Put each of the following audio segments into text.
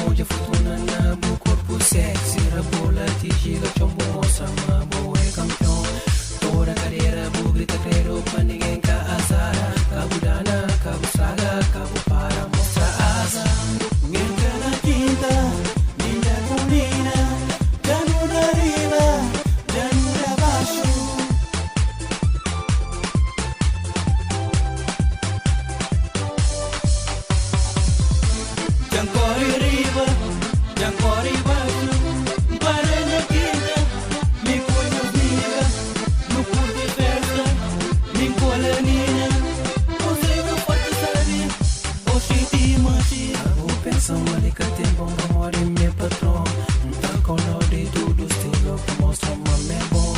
Moja fortuna na bu corpo sexy Rabola ti gira chombo sama boe campeão Toda carreira bu grita credo pra ninguém ka azara Cabudana, cabusaga, cabu para mostrar asa Minha na quinta, linda colina Dano da riba, dano da baixo Jancori riba, Jancori baixo, para na quinta, me ponho amiga, no curto festa, me encolha nina, você não pode saber, hoje te mati. Vou pensar ali que tem bom amor e meu patrão, tá com o de tudo estilo que mostra uma é bom,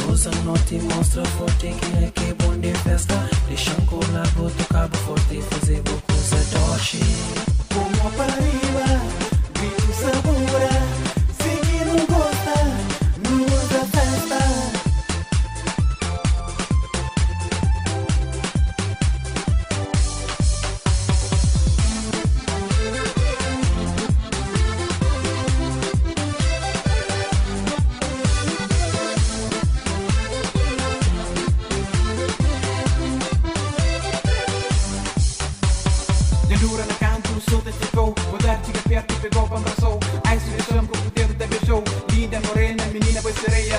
goza noite mostra forte que é bom de festa, deixa um colabo, tocar forte, fazer boa coisa doce. Como para arriba, grito sabura, se que não gosta, não usa festa. Dura na canto, solta te ficou. Vou dar-te perto, pegou para abraçou. Ai, se deixamos o tempo da beijou. Linda morena, menina, pois sereia,